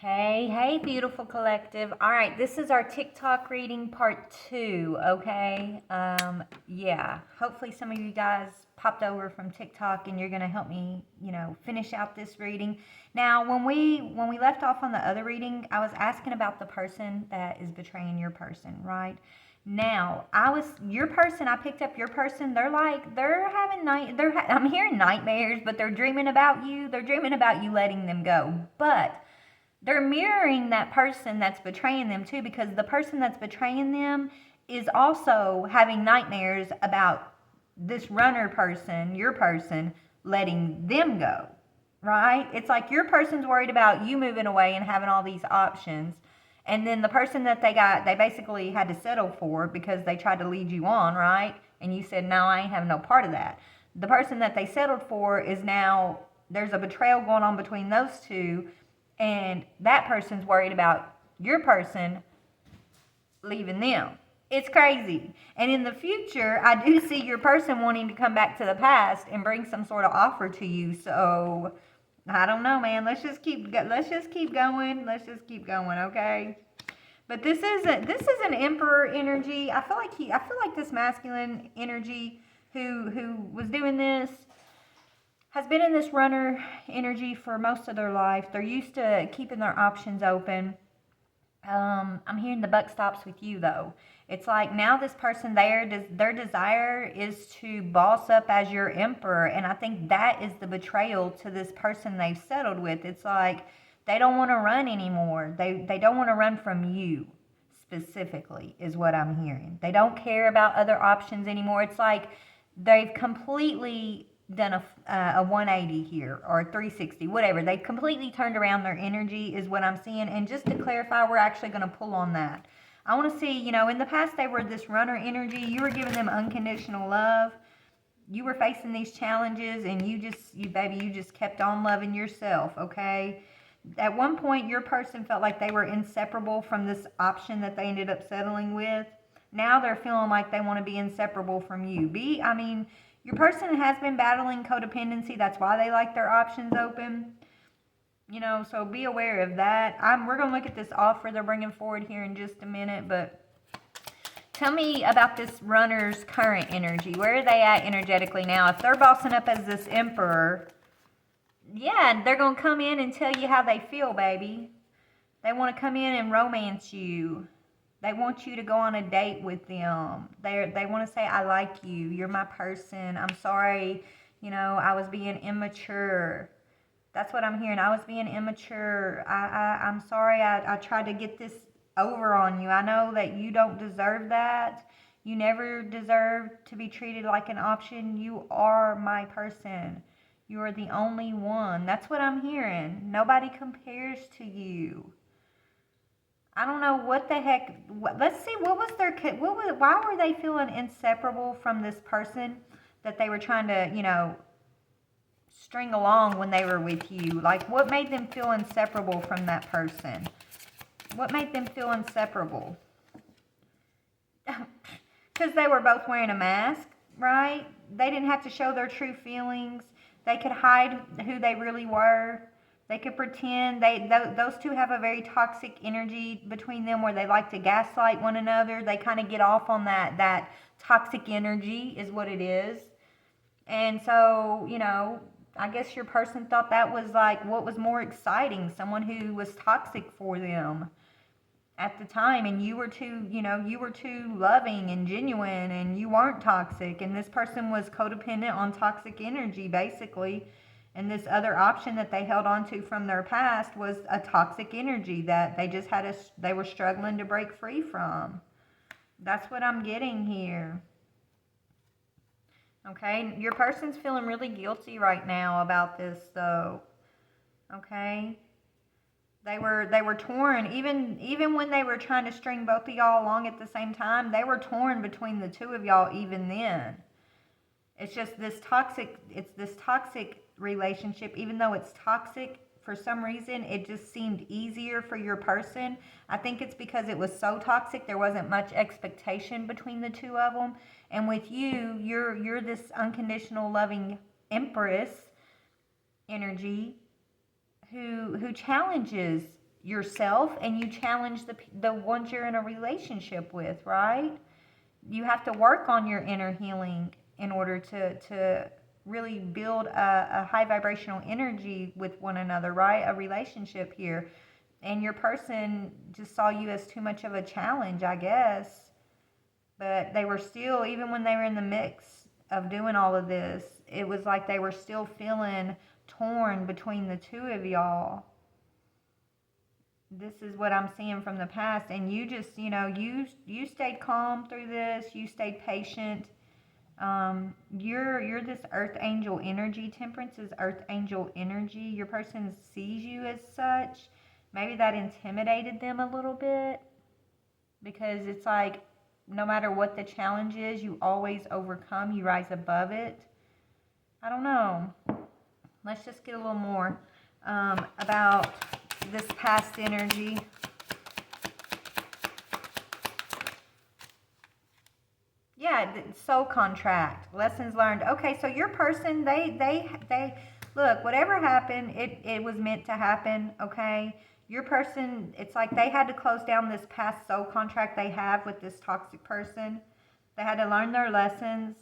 Hey, beautiful collective. All right, this is our TikTok reading part 2, okay? Yeah, hopefully some of you guys popped over from TikTok and you're going to help me, finish out this reading. Now, when we left off on the other reading, I was asking about the person that is betraying your person, right? Now, your person, I picked up your person. They're having I'm hearing nightmares, but they're dreaming about you. They're dreaming about you letting them go. But they're mirroring that person that's betraying them too, because the person that's betraying them is also having nightmares about this runner person, your person, letting them go, right? It's like your person's worried about you moving away and having all these options. And then the person that they basically had to settle for because they tried to lead you on, right? And you said, no, I ain't having no part of that. The person that they settled for is now, there's a betrayal going on between those two, and that person's worried about your person leaving them. It's crazy. And in the future, I do see your person wanting to come back to the past and bring some sort of offer to you. So I don't know, man. Let's just keep going. Let's just keep going, okay? But this is an emperor energy. I feel like this masculine energy who was doing this has been in this runner energy for most of their life. They're used to keeping their options open. I'm hearing the buck stops with you though. It's like now this person their desire is to boss up as your emperor, and I think that is the betrayal to this person they've settled with. It's like they don't want to run anymore. They don't want to run from you specifically is what I'm hearing. They don't care about other options anymore. It's like they've completely done a 180 here, or a 360, whatever. They've completely turned around their energy is what I'm seeing. And just to clarify, we're actually going to pull on that. I want to see, in the past they were this runner energy. You were giving them unconditional love. You were facing these challenges, and you just kept on loving yourself, okay? At one point, your person felt like they were inseparable from this option that they ended up settling with. Now they're feeling like they want to be inseparable from you. Your person has been battling codependency. That's why they like their options open. So be aware of that. We're going to look at this offer they're bringing forward here in just a minute, but tell me about this runner's current energy. Where are they at energetically now? If they're bossing up as this emperor, yeah, they're going to come in and tell you how they feel, baby. They want to come in and romance you. They want you to go on a date with them. They want to say, I like you. You're my person. I'm sorry, I was being immature. That's what I'm hearing. I was being immature. I'm sorry I tried to get this over on you. I know that you don't deserve that. You never deserve to be treated like an option. You are my person. You are the only one. That's what I'm hearing. Nobody compares to you. I don't know what the heck. Let's see. Why were they feeling inseparable from this person that they were trying to, string along when they were with you? Like, what made them feel inseparable from that person? What made them feel inseparable? Because they were both wearing a mask, right? They didn't have to show their true feelings. They could hide who they really were. They could pretend. Those two have a very toxic energy between them where they like to gaslight one another. They kind of get off on that toxic energy is what it is. And so, I guess your person thought that was like what was more exciting, someone who was toxic for them at the time, and you were too loving and genuine, and you weren't toxic, and this person was codependent on toxic energy basically. And this other option that they held on to from their past was a toxic energy that they were struggling to break free from. That's what I'm getting here. Okay, your person's feeling really guilty right now about this though. Okay? They were torn, even when they were trying to string both of y'all along at the same time. They were torn between the two of y'all even then. It's just this toxic relationship. Even though it's toxic, for some reason it just seemed easier for your person. I think it's because it was so toxic, there wasn't much expectation between the two of them. And with you, you're this unconditional loving empress energy who challenges yourself and you challenge the ones you're in a relationship with, right? You have to work on your inner healing in order to really build a high vibrational energy with one another, right? A relationship here. And your person just saw you as too much of a challenge, I guess. But they were still, even when they were in the mix of doing all of this, it was like they were still feeling torn between the two of y'all. This is what I'm seeing from the past. And you just, you stayed calm through this. You stayed patient. You're this earth angel energy. Temperance is earth angel energy. Your person sees you as such. Maybe that intimidated them a little bit, because it's like, no matter what the challenge is, you always overcome, you rise above it. I don't know. Let's just get a little more about this past energy. Yeah, soul contract, lessons learned. Okay, so your person, they look, whatever happened, it was meant to happen, okay? Your person, it's like they had to close down this past soul contract they have with this toxic person. They had to learn their lessons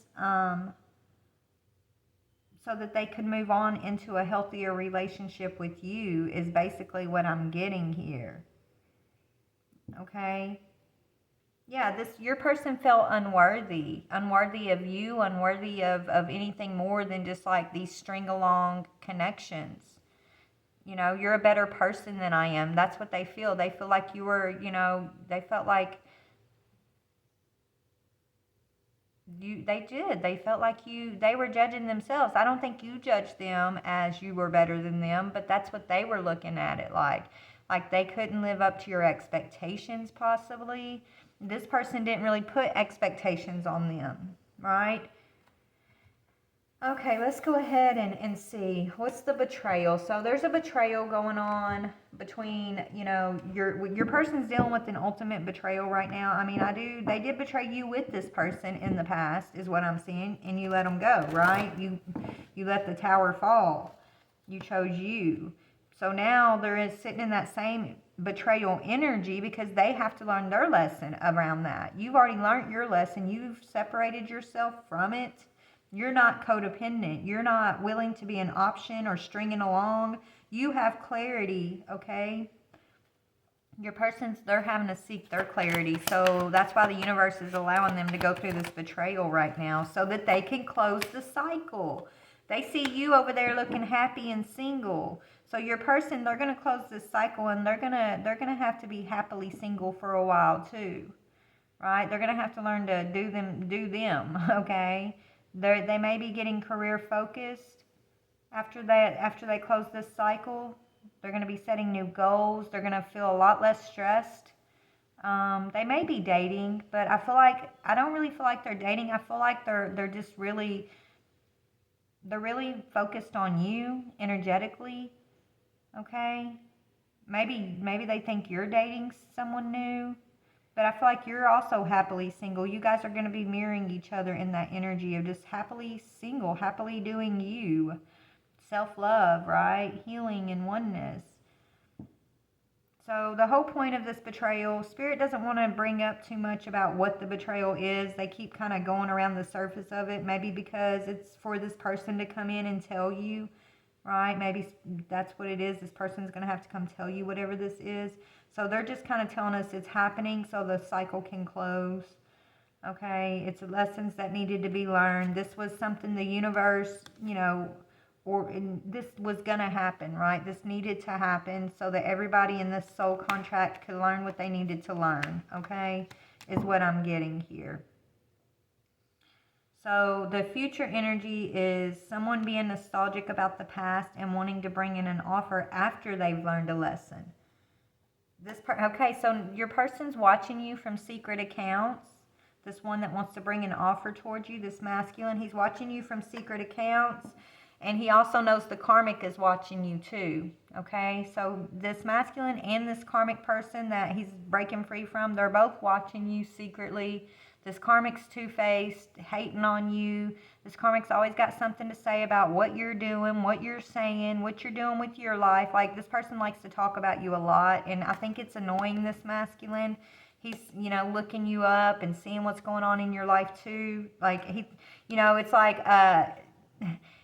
so that they could move on into a healthier relationship with you, is basically what I'm getting here. Okay? Yeah, your person felt unworthy of you, unworthy of anything more than just like these string along connections. You're a better person than I am. That's what they feel. They feel like you were, they felt like they felt like they were judging themselves. I don't think you judged them as you were better than them, but that's what they were looking at it like they couldn't live up to your expectations, possibly. This person didn't really put expectations on them, right? Okay, let's go ahead and see. What's the betrayal? So there's a betrayal going on between, your person's dealing with an ultimate betrayal right now. I mean, they did betray you with this person in the past, is what I'm seeing, and you let them go, right? You let the tower fall. You chose you. So now they're sitting in that same betrayal energy because they have to learn their lesson around that. You've already learned your lesson. You've separated yourself from it. You're not codependent. You're not willing to be an option or stringing along. You have clarity, okay? Your person's, they're having to seek their clarity. So that's why the universe is allowing them to go through this betrayal right now, so that they can close the cycle. They see you over there looking happy and single. So your person, they're going to close this cycle, and they're going to have to be happily single for a while too. Right? They're going to have to learn to do them, okay? They may be getting career focused after they close this cycle. They're going to be setting new goals. They're going to feel a lot less stressed. They may be dating, but I don't really feel like they're dating. I feel like they're just really focused on you energetically. Okay? Maybe they think you're dating someone new. But I feel like you're also happily single. You guys are going to be mirroring each other in that energy of just happily single, happily doing you. Self-love, right? Healing and oneness. So the whole point of this betrayal, Spirit doesn't want to bring up too much about what the betrayal is. They keep kind of going around the surface of it. Maybe because it's for this person to come in and tell you, right? Maybe that's what it is. This person's going to have to come tell you whatever this is. So they're just kind of telling us it's happening so the cycle can close. Okay, it's lessons that needed to be learned. This was something the universe, this was going to happen, right? This needed to happen so that everybody in this soul contract could learn what they needed to learn, okay, is what I'm getting here. So the future energy is someone being nostalgic about the past and wanting to bring in an offer after they've learned a lesson. Okay, so your person's watching you from secret accounts. This one that wants to bring an offer towards you, this masculine, he's watching you from secret accounts. And he also knows the karmic is watching you too. Okay, so this masculine and this karmic person that he's breaking free from, they're both watching you secretly. This karmic's two-faced, hating on you. This karmic's always got something to say about what you're doing, what you're saying, what you're doing with your life. Like, this person likes to talk about you a lot, and I think it's annoying, this masculine. He's, you know, looking you up and seeing what's going on in your life too. Like, he, you know, it's like,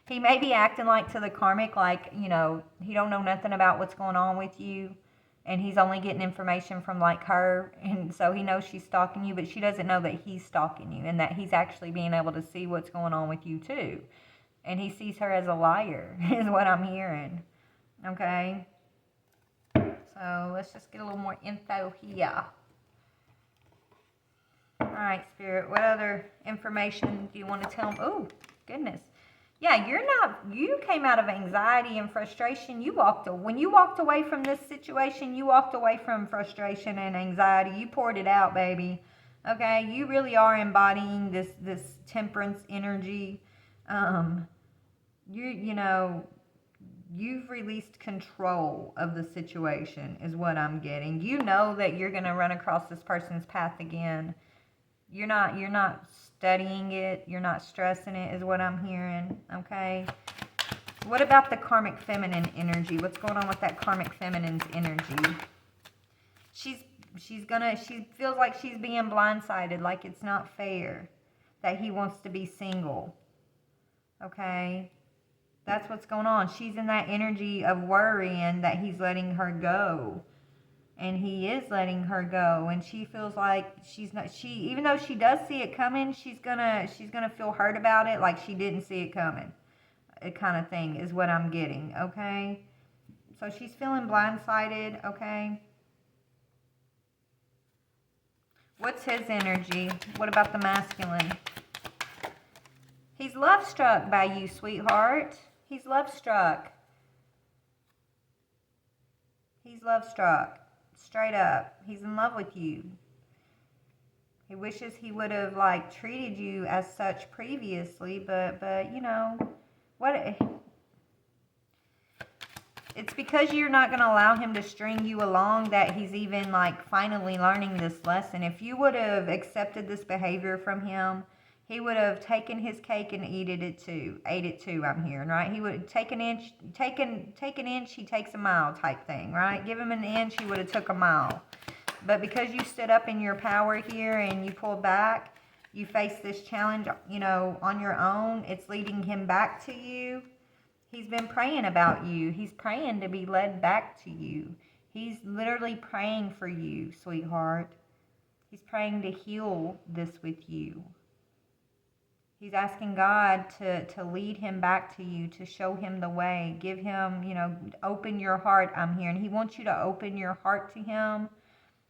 he may be acting like to the karmic, like, you know, he don't know nothing about what's going on with you, and he's only getting information from, like, her, and so he knows she's stalking you, but she doesn't know that he's stalking you, and that he's actually being able to see what's going on with you too. And he sees her as a liar, is what I'm hearing. Okay? So let's just get a little more info here. Alright, Spirit, what other information do you want to tell me? Oh, goodness. Yeah, you came out of anxiety and frustration. When you walked away from this situation, you walked away from frustration and anxiety. You poured it out, baby. Okay, you really are embodying this temperance energy. You know, you've released control of the situation is what I'm getting. You know that you're going to run across this person's path again. You're not studying it. You're not stressing it is what I'm hearing. Okay. What about the karmic feminine energy? What's going on with that karmic feminine's energy? She feels like she's being blindsided, like it's not fair that he wants to be single. Okay. That's what's going on. She's in that energy of worrying that he's letting her go. And he is letting her go, and she feels like even though she does see it coming, she's gonna feel hurt about it, like she didn't see it coming, kind of thing is what I'm getting. Okay, so she's feeling blindsided. Okay, what's his energy? What about the masculine? He's love struck by you, sweetheart. He's love struck. He's love struck. Straight up. He's in love with you. He wishes he would have, like, treated you as such previously, but you know, it's because you're not going to allow him to string you along that he's even, like, finally learning this lesson. If you would have accepted this behavior from him, he would have taken his cake and ate it too, I'm hearing, right? He would take an inch, he takes a mile type thing, right? Give him an inch, he would have took a mile. But because you stood up in your power here and you pulled back, you faced this challenge, you know, on your own, it's leading him back to you. He's been praying about you. He's praying to be led back to you. He's literally praying for you, sweetheart. He's praying to heal this with you. He's asking God to lead him back to you, to show him the way. Give him, you know, open your heart, I'm hearing. He wants you to open your heart to him.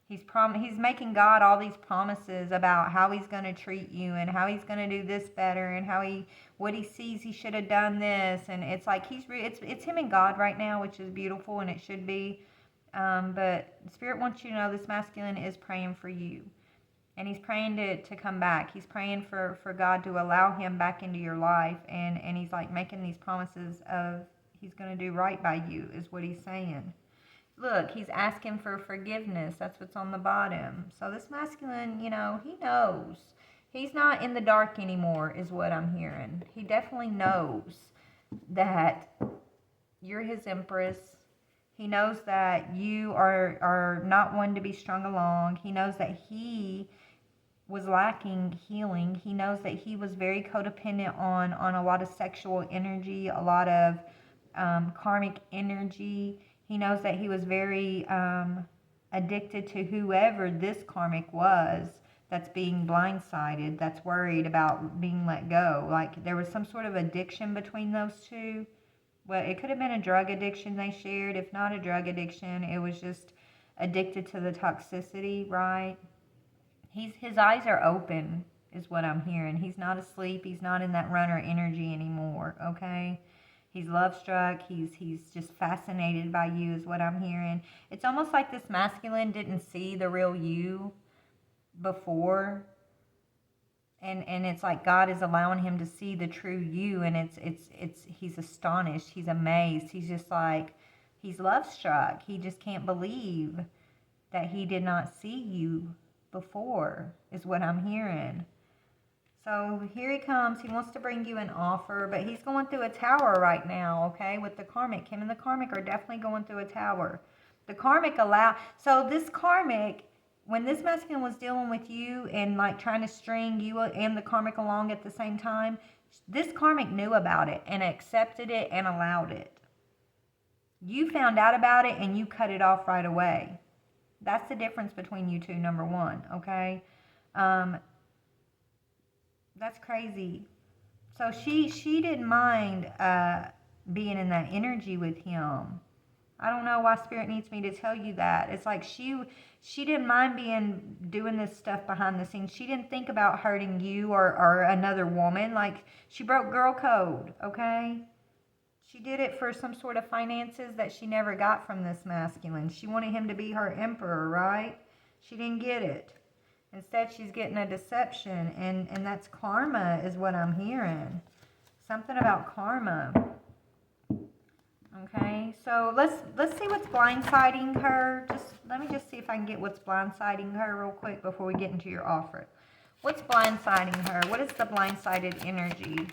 He's making God all these promises about how he's going to treat you and how he's going to do this better and what he sees he should have done this. And it's like it's him and God right now, which is beautiful, and it should be. But Spirit wants you to know this masculine is praying for you. And he's praying to come back. He's praying for God to allow him back into your life. And he's like making these promises of he's going to do right by you is what he's saying. Look, he's asking for forgiveness. That's what's on the bottom. So this masculine, you know, he knows. He's not in the dark anymore is what I'm hearing. He definitely knows that you're his empress. He knows that you are not one to be strung along. He knows that he was lacking healing. He knows that he was very codependent on a lot of sexual energy, a lot of karmic energy. He knows that he was very addicted to whoever this karmic was that's being blindsided, that's worried about being let go. Like there was some sort of addiction between those two. Well, it could have been a drug addiction they shared. If not a drug addiction, it was just addicted to the toxicity, right? His eyes are open, is what I'm hearing. He's not asleep. He's not in that runner energy anymore, okay? He's love-struck. He's just fascinated by you, is what I'm hearing. It's almost like this masculine didn't see the real you before. And it's like God is allowing him to see the true you, and he's astonished, he's amazed, he's just like, he's love struck. He just can't believe that he did not see you before, is what I'm hearing. So here he comes. He wants to bring you an offer, but he's going through a tower right now, okay, with the karmic. Him and the karmic are definitely going through a tower. The karmic so this karmic, when this masculine was dealing with you and like trying to string you and the karmic along at the same time, this karmic knew about it and accepted it and allowed it. You found out about it and you cut it off right away. That's the difference between you two, number one, okay? That's crazy. So she didn't mind being in that energy with him. I don't know why Spirit needs me to tell you that. It's like she didn't mind doing this stuff behind the scenes. She didn't think about hurting you or another woman. Like, she broke girl code, okay? She did it for some sort of finances that she never got from this masculine. She wanted him to be her emperor, right? She didn't get it. Instead, she's getting a deception, and that's karma is what I'm hearing. Something about karma. Okay, so let's see what's blindsiding her. Let me just see if I can get what's blindsiding her real quick before we get into your offer. What's blindsiding her? What is the blindsided energy?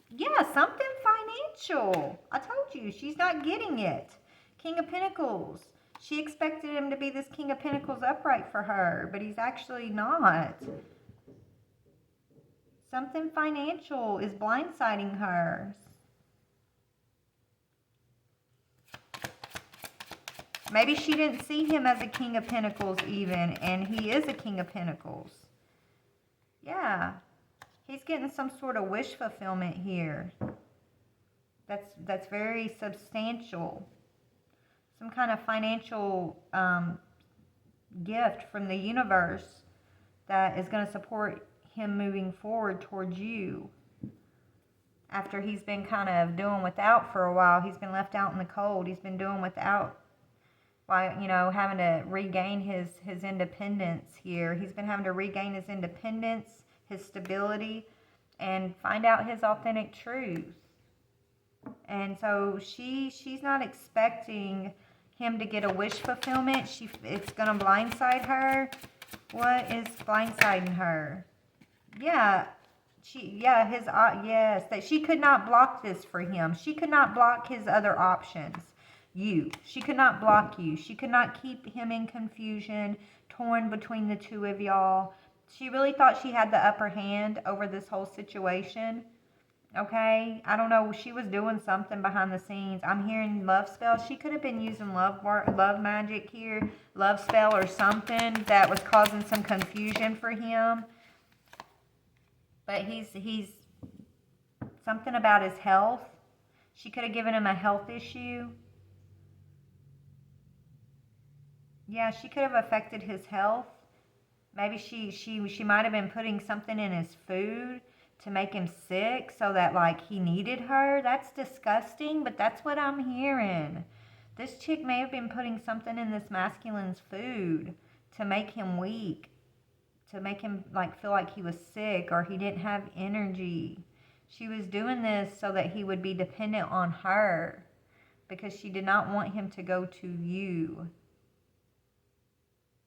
Yeah, something financial. I told you, she's not getting it. King of Pentacles. She expected him to be this King of Pentacles upright for her, but he's actually not. Something financial is blindsiding her. Maybe she didn't see him as a King of Pentacles even, and he is a King of Pentacles. Yeah. He's getting some sort of wish fulfillment here. That's very substantial. Some kind of financial gift from the universe that is going to support him moving forward towards you. After he's been kind of doing without for a while. He's been left out in the cold. He's been doing without, while, you know, having to regain his independence here. He's been having to regain his independence, his stability, and find out his authentic truth. And so she's not expecting him to get a wish fulfillment. It's going to blindside her. What is blindsiding her? Yeah, yes, that she could not block this for him. She could not block his other options. She could not block you. She could not keep him in confusion, torn between the two of y'all. She really thought she had the upper hand over this whole situation. Okay, I don't know. She was doing something behind the scenes. I'm hearing love spell. She could have been using love magic here, love spell or something that was causing some confusion for him. But he's something about his health. She could have given him a health issue. Yeah, she could have affected his health. Maybe she might have been putting something in his food to make him sick so that, like, he needed her. That's disgusting, but that's what I'm hearing. This chick may have been putting something in this masculine's food to make him weak, to make him, like, feel like he was sick or he didn't have energy. She was doing this so that he would be dependent on her because she did not want him to go to you.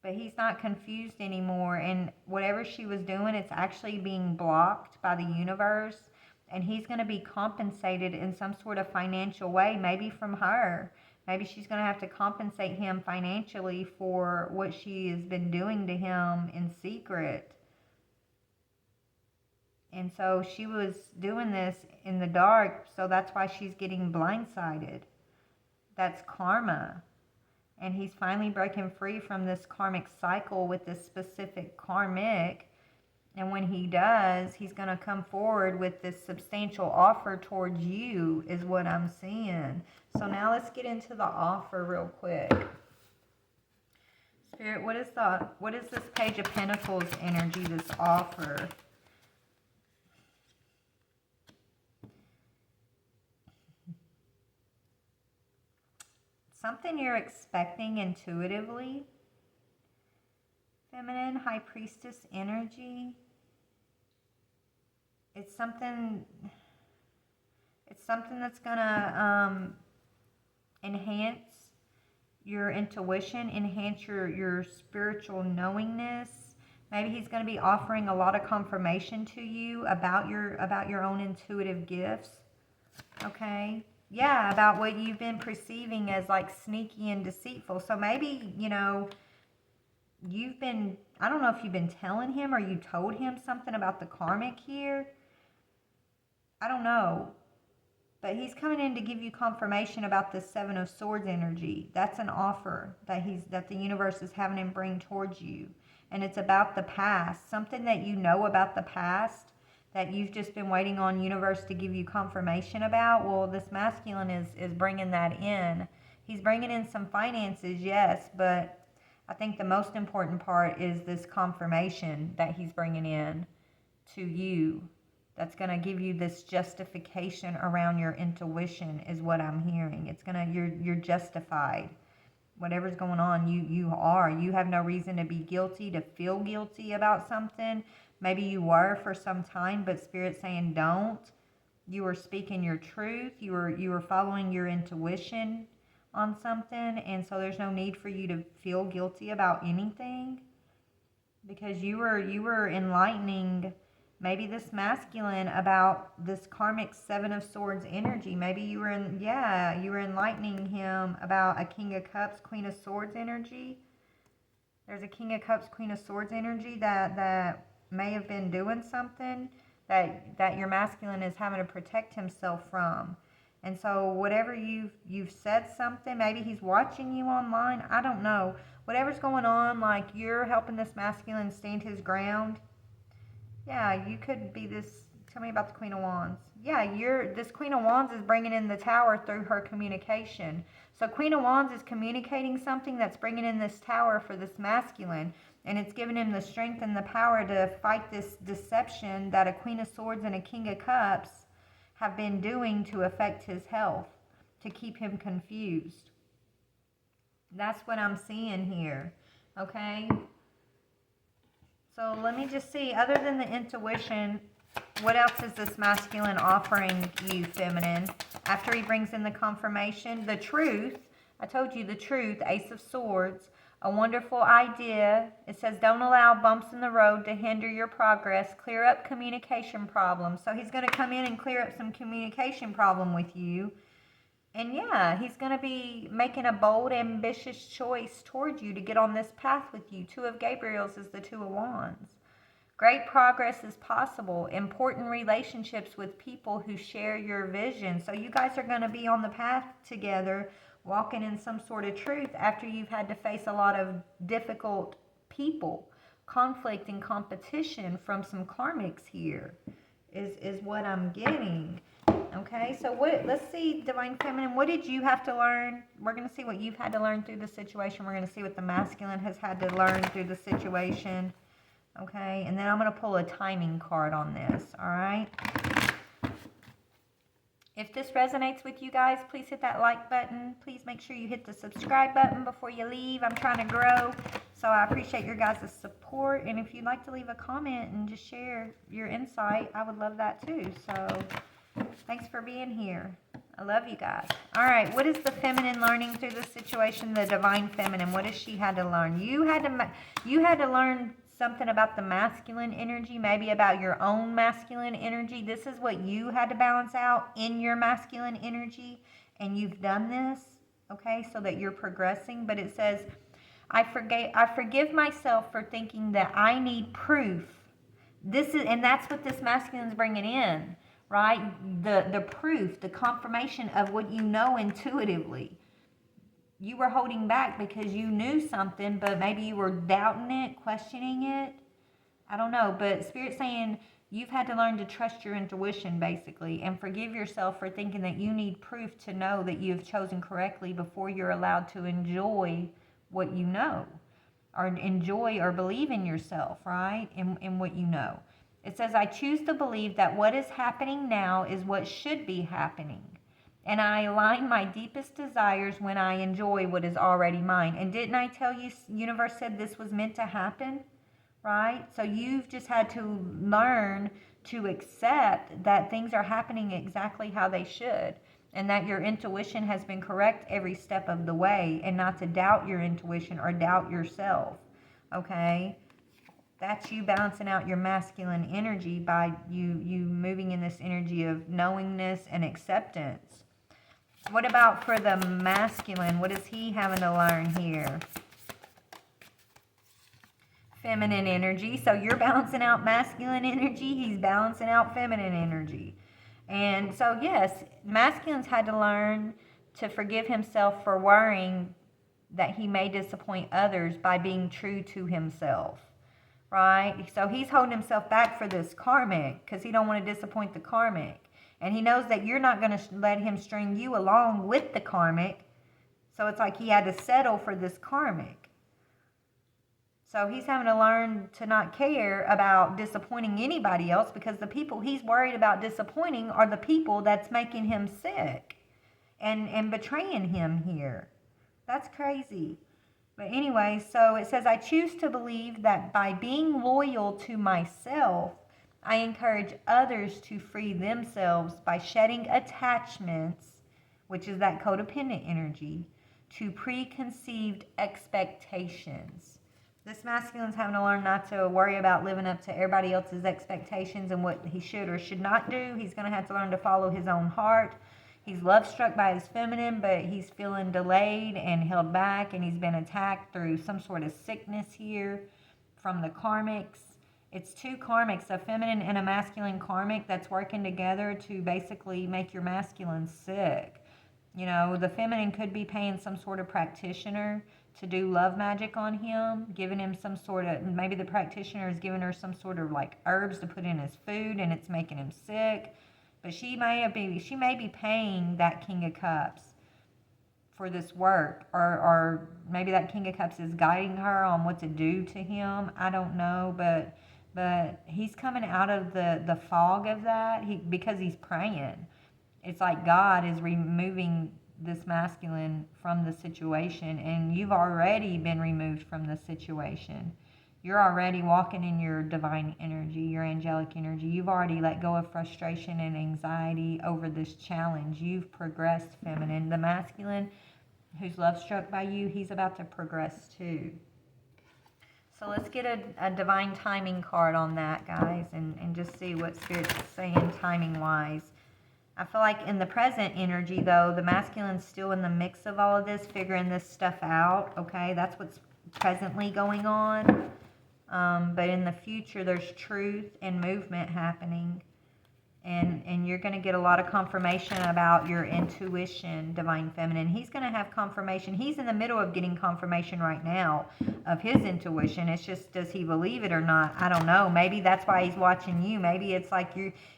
But he's not confused anymore, and whatever she was doing, it's actually being blocked by the universe, and he's going to be compensated in some sort of financial way, maybe from her. Maybe she's going to have to compensate him financially for what she has been doing to him in secret. And so she was doing this in the dark, so that's why she's getting blindsided. That's karma. And he's finally breaking free from this karmic cycle with this specific karmic. And when he does, he's going to come forward with this substantial offer towards you, is what I'm seeing. So now let's get into the offer real quick. Spirit, what is this Page of Pentacles energy, this offer? Something you're expecting intuitively. Feminine High Priestess energy. It's something that's gonna enhance your intuition, enhance your spiritual knowingness. Maybe he's going to be offering a lot of confirmation to you about your own intuitive gifts. Okay? Yeah, about what you've been perceiving as like sneaky and deceitful. So maybe, you know, you've been, I don't know if you've been telling him or you told him something about the karmic here. I don't know. But he's coming in to give you confirmation about this Seven of Swords energy. That's an offer that the universe is having him bring towards you. And it's about the past. Something that you know about the past that you've just been waiting on universe to give you confirmation about. Well, this masculine is bringing that in. He's bringing in some finances, yes, but I think the most important part is this confirmation that he's bringing in to you. That's going to give you this justification around your intuition is what I'm hearing. It's going to, you're justified. Whatever's going on, you are. You have no reason to be guilty, to feel guilty about something. Maybe you were for some time, but Spirit's saying don't. You were speaking your truth. You were following your intuition on something, and so there's no need for you to feel guilty about anything, because you were enlightening maybe this masculine about this karmic Seven of Swords energy. Maybe you were enlightening him about a King of Cups, Queen of Swords energy. There's a King of Cups, Queen of Swords energy that may have been doing something that your masculine is having to protect himself from. And so whatever you've said something, maybe he's watching you online, I don't know. Whatever's going on, like you're helping this masculine stand his ground. Yeah, you could be this. Tell me about the Queen of Wands. Yeah, this Queen of Wands is bringing in the Tower through her communication. So Queen of Wands is communicating something that's bringing in this Tower for this masculine. And it's giving him the strength and the power to fight this deception that a Queen of Swords and a King of Cups have been doing to affect his health, to keep him confused. That's what I'm seeing here. Okay? So let me just see, other than the intuition, what else is this masculine offering you, feminine? After he brings in the confirmation, the truth. I told you the truth, Ace of Swords. A wonderful idea. It says, don't allow bumps in the road to hinder your progress. Clear up communication problems. So he's going to come in and clear up some communication problem with you. And yeah, he's going to be making a bold, ambitious choice towards you to get on this path with you. Two of Gabriels is the Two of Wands. Great progress is possible. Important relationships with people who share your vision. So you guys are going to be on the path together, walking in some sort of truth after you've had to face a lot of difficult people. Conflict and competition from some karmics here is what I'm getting. Okay, so let's see, Divine Feminine, what did you have to learn? We're going to see what you've had to learn through the situation. We're going to see what the masculine has had to learn through the situation. Okay, and then I'm going to pull a timing card on this, all right? If this resonates with you guys, please hit that like button. Please make sure you hit the subscribe button before you leave. I'm trying to grow, so I appreciate your guys' support. And if you'd like to leave a comment and just share your insight, I would love that too. So thanks for being here. I love you guys. All right, what is the feminine learning through this situation? The Divine Feminine, what has she had to learn? You had to learn something about the masculine energy, maybe about your own masculine energy. This is what you had to balance out in your masculine energy, and you've done this, okay, so that you're progressing. But it says, I forgive myself for thinking that I need proof. And that's what this masculine is bringing in, right? The proof, the confirmation of what you know intuitively. You were holding back because you knew something, but maybe you were doubting it, questioning it. I don't know, but Spirit's saying you've had to learn to trust your intuition, basically, and forgive yourself for thinking that you need proof to know that you've chosen correctly before you're allowed to enjoy what you know, or enjoy or believe in yourself, right, in what you know. It says, I choose to believe that what is happening now is what should be happening. And I align my deepest desires when I enjoy what is already mine. And didn't I tell you, universe said this was meant to happen, right? So you've just had to learn to accept that things are happening exactly how they should. And that your intuition has been correct every step of the way. And not to doubt your intuition or doubt yourself, okay? That's you balancing out your masculine energy by you moving in this energy of knowingness and acceptance. What about for the masculine? What is he having to learn here? Feminine energy. So you're balancing out masculine energy. He's balancing out feminine energy. And so, yes, masculines had to learn to forgive himself for worrying that he may disappoint others by being true to himself, right? So he's holding himself back for this karmic because he don't want to disappoint the karmic. And he knows that you're not going to let him string you along with the karmic. So it's like he had to settle for this karmic. So he's having to learn to not care about disappointing anybody else, because the people he's worried about disappointing are the people that's making him sick and betraying him here. That's crazy. But anyway, so it says, I choose to believe that by being loyal to myself, I encourage others to free themselves by shedding attachments, which is that codependent energy, to preconceived expectations. This masculine's having to learn not to worry about living up to everybody else's expectations and what he should or should not do. He's going to have to learn to follow his own heart. He's love-struck by his feminine, but he's feeling delayed and held back, and he's been attacked through some sort of sickness here from the karmics. It's two karmics, a feminine and a masculine karmic that's working together to basically make your masculine sick. You know, the feminine could be paying some sort of practitioner to do love magic on him, giving him some sort of, maybe the practitioner is giving her some sort of like herbs to put in his food and it's making him sick. But she may be paying that King of Cups for this work, or maybe that King of Cups is guiding her on what to do to him. I don't know, but he's coming out of the fog of that because he's praying. It's like God is removing this masculine from the situation, and you've already been removed from the situation. You're already walking in your divine energy, your angelic energy. You've already let go of frustration and anxiety over this challenge. You've progressed, feminine. The masculine who's love-struck by you, he's about to progress too. So let's get a divine timing card on that, guys, and just see what Spirit's saying timing-wise. I feel like in the present energy, though, the masculine's still in the mix of all of this, figuring this stuff out, okay? That's what's presently going on. But in the future, there's truth and movement happening. And you're going to get a lot of confirmation about your intuition, divine feminine. He's going to have confirmation. He's in the middle of getting confirmation right now of his intuition. It's just, does he believe it or not? I don't know. Maybe that's why he's watching you. Maybe it's like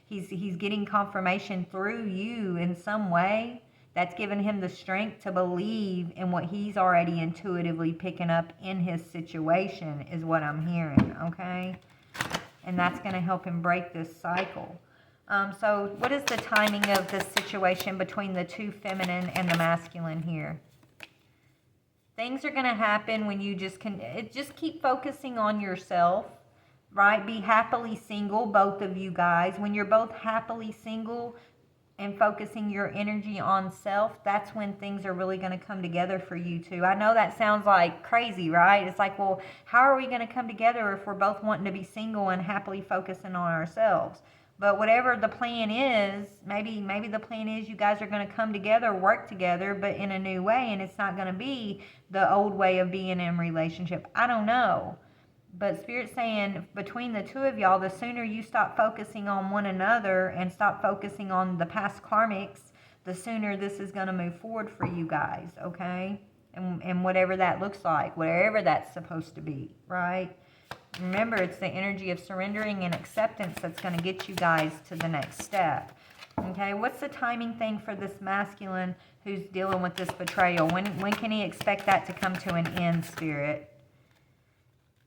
he's getting confirmation through you in some way that's given him the strength to believe in what he's already intuitively picking up in his situation, is what I'm hearing, okay? And that's going to help him break this cycle. So what is the timing of this situation between the two feminine and the masculine here? Things are going to happen when you just keep focusing on yourself, right? Be happily single, both of you guys. When you're both happily single and focusing your energy on self, that's when things are really going to come together for you two. I know that sounds like crazy, right? It's like, well, how are we going to come together if we're both wanting to be single and happily focusing on ourselves? But whatever the plan is, maybe the plan is you guys are going to come together, work together, but in a new way, and it's not going to be the old way of being in a relationship. I don't know. But Spirit's saying between the two of y'all, the sooner you stop focusing on one another and stop focusing on the past karmics, the sooner this is going to move forward for you guys, okay? And whatever that looks like, whatever that's supposed to be, right? Remember, it's the energy of surrendering and acceptance that's going to get you guys to the next step. Okay, what's the timing thing for this masculine who's dealing with this betrayal? When can he expect that to come to an end, Spirit?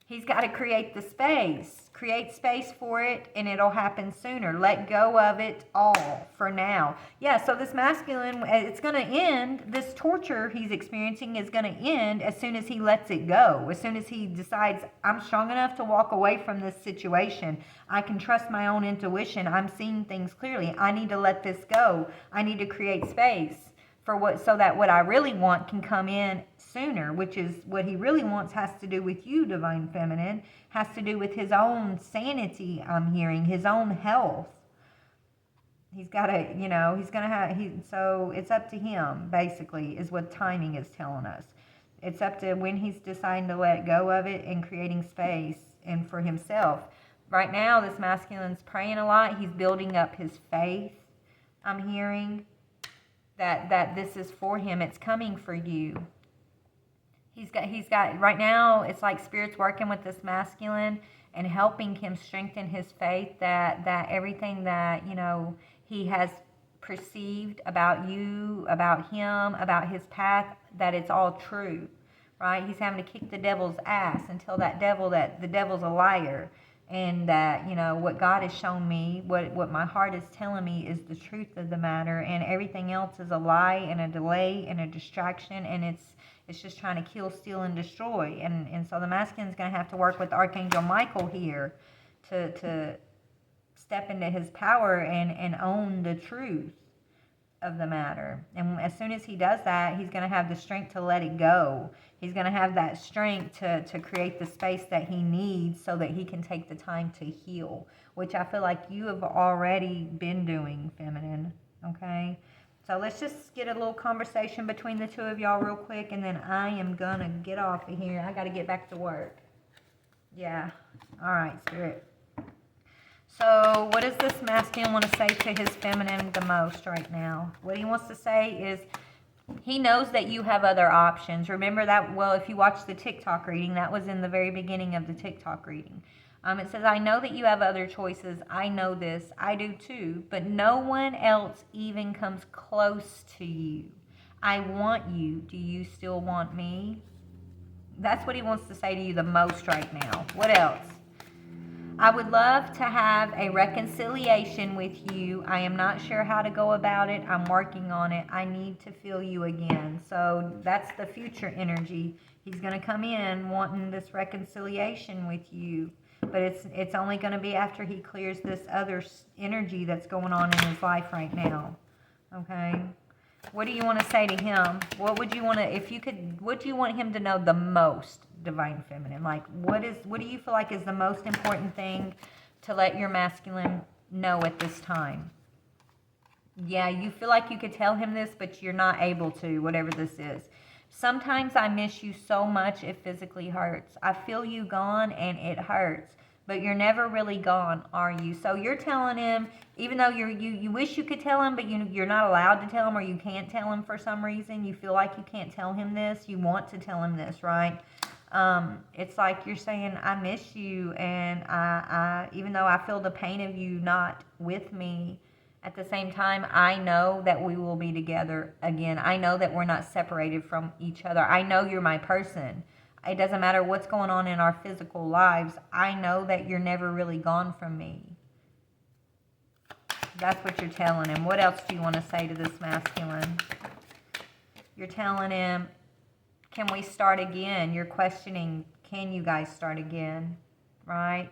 He's got to create the space. Create space for it, and it'll happen sooner. Let go of it all for now. Yeah, so this masculine, it's going to end. This torture he's experiencing is going to end as soon as he lets it go. As soon as he decides, I'm strong enough to walk away from this situation. I can trust my own intuition. I'm seeing things clearly. I need to let this go. I need to create space for so that what I really want can come in sooner, which is what he really wants, has to do with you, Divine Feminine, has to do with his own sanity, I'm hearing, his own health. He's got to, he's going to have, so it's up to him, basically, is what timing is telling us. It's up to when he's deciding to let go of it and creating space and for himself. Right now, this masculine's praying a lot. He's building up his faith, I'm hearing. That this is for him. It's coming for you. He's got right now, it's like Spirit's working with this masculine and helping him strengthen his faith that everything that, he has perceived about you, about him, about his path, that it's all true, right? He's having to kick the devil's ass and tell that the devil's a liar. And that, what God has shown me, what my heart is telling me is the truth of the matter, and everything else is a lie and a delay and a distraction, and it's just trying to kill, steal, and destroy. And so the masculine's going to have to work with Archangel Michael here to step into his power and own the truth of the matter. And as soon as he does that, he's going to have the strength to let it go. He's going to have that strength to create the space that he needs so that he can take the time to heal, which I feel like you have already been doing, Feminine, okay? So let's just get a little conversation between the two of y'all real quick, and then I am going to get off of here. I got to get back to work. Yeah. All right, Spirit. So what does this masculine want to say to his feminine the most right now? What he wants to say is he knows that you have other options. Remember that, well, if you watch the TikTok reading, that was in the very beginning of the TikTok reading. It says, I know that you have other choices. I know this. I do too. But no one else even comes close to you. I want you. Do you still want me? That's what he wants to say to you the most right now. What else? I would love to have a reconciliation with you. I am not sure how to go about it. I'm working on it. I need to feel you again. So that's the future energy. He's going to come in wanting this reconciliation with you. But it's only going to be after he clears this other energy that's going on in his life right now. Okay? What do you want to say to him? What would you want to, if you could, what do you want him to know the most, Divine Feminine? Like, what do you feel like is the most important thing to let your masculine know at this time? Yeah, you feel like you could tell him this, but you're not able to, whatever this is. Sometimes I miss you so much it physically hurts. I feel you gone and it hurts. But you're never really gone, are you? So you're telling him, even though you wish you could tell him, but you're not allowed to tell him, or you can't tell him for some reason. You feel like you can't tell him this. You want to tell him this, right? It's like you're saying, I miss you, and I even though I feel the pain of you not with me, at the same time, I know that we will be together again. I know that we're not separated from each other. I know you're my person. It doesn't matter what's going on in our physical lives. I know that you're never really gone from me. That's what you're telling him. What else do you want to say to this masculine? You're telling him, can we start again? You're questioning, can you guys start again? Right?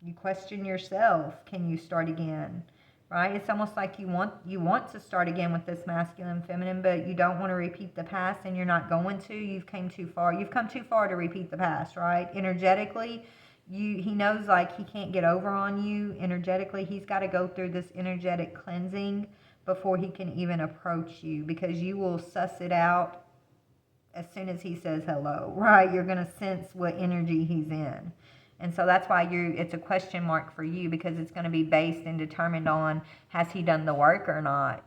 You question yourself, can you start again? Right? It's almost like you want to start again with this masculine feminine, but you don't want to repeat the past, and you're not going to. You've come too far. You've come too far to repeat the past, right? Energetically, he knows like he can't get over on you. Energetically, he's got to go through this energetic cleansing before he can even approach you, because you will suss it out as soon as he says hello, right? You're going to sense what energy he's in. And so that's why it's a question mark for you, because it's going to be based and determined on, has he done the work or not,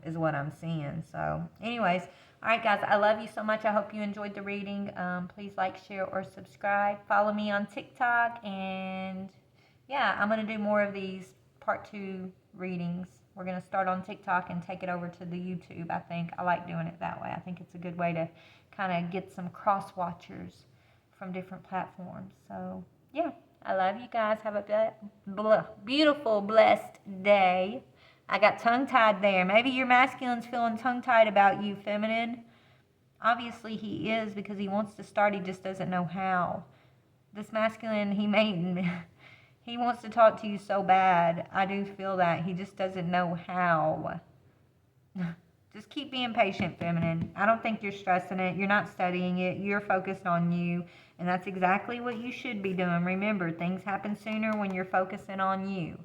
is what I'm seeing. So anyways, all right, guys, I love you so much. I hope you enjoyed the reading. Please like, share, or subscribe. Follow me on TikTok. And yeah, I'm going to do more of these part 2 readings. We're going to start on TikTok and take it over to the YouTube, I think. I like doing it that way. I think it's a good way to kind of get some cross-watchers from different platforms. So yeah, I love you guys. Have a beautiful, blessed day. I got tongue-tied there. Maybe your masculine's feeling tongue-tied about you, feminine. Obviously he is, because he wants to start. He just doesn't know how. This masculine, he wants to talk to you so bad. I do feel that. He just doesn't know how. Just keep being patient, feminine. I don't think you're stressing it. You're not studying it. You're focused on you. And that's exactly what you should be doing. Remember, things happen sooner when you're focusing on you.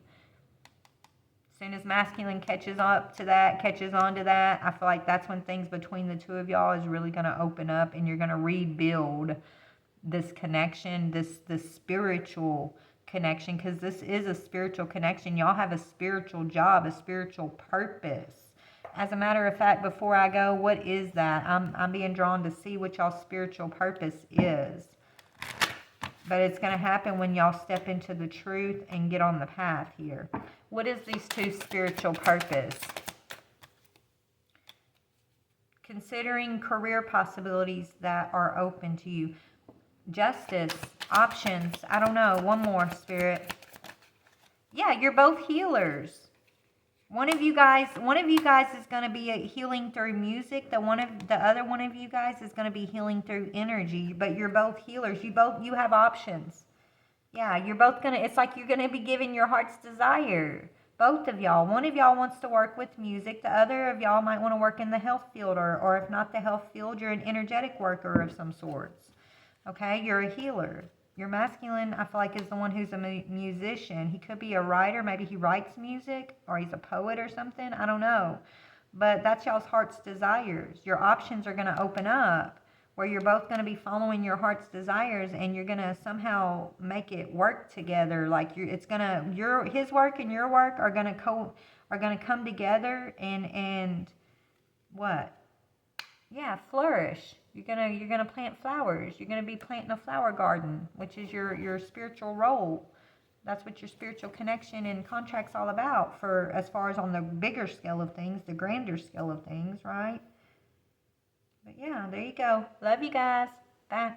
As soon as masculine catches up to that, catches on to that, I feel like that's when things between the two of y'all is really going to open up, and you're going to rebuild this connection, this spiritual connection, because this is a spiritual connection. Y'all have a spiritual job, a spiritual purpose. As a matter of fact, before I go, what is that? I'm being drawn to see what y'all's spiritual purpose is. But it's going to happen when y'all step into the truth and get on the path here. What is these two spiritual purpose? Considering career possibilities that are open to you. Justice, options, I don't know. One more, Spirit. Yeah, you're both healers. One of you guys is going to be healing through music. The other one of you guys is going to be healing through energy. But you're both healers. You have options. Yeah, you're both gonna. It's like you're gonna be giving your heart's desire. Both of y'all. One of y'all wants to work with music. The other of y'all might want to work in the health field, or if not the health field, you're an energetic worker of some sorts. Okay, you're a healer. Your masculine, I feel like, is the one who's a musician. He could be a writer. Maybe he writes music, or he's a poet or something. I don't know. But that's y'all's heart's desires. Your options are going to open up where you're both going to be following your heart's desires, and you're going to somehow make it work together. Like his work and your work are going to come together and what? Yeah, flourish. You're gonna plant flowers. You're gonna be planting a flower garden, which is your spiritual role. That's what your spiritual connection and contract's all about, for as far as on the bigger scale of things, the grander scale of things, right? But yeah, there you go. Love you guys. Bye.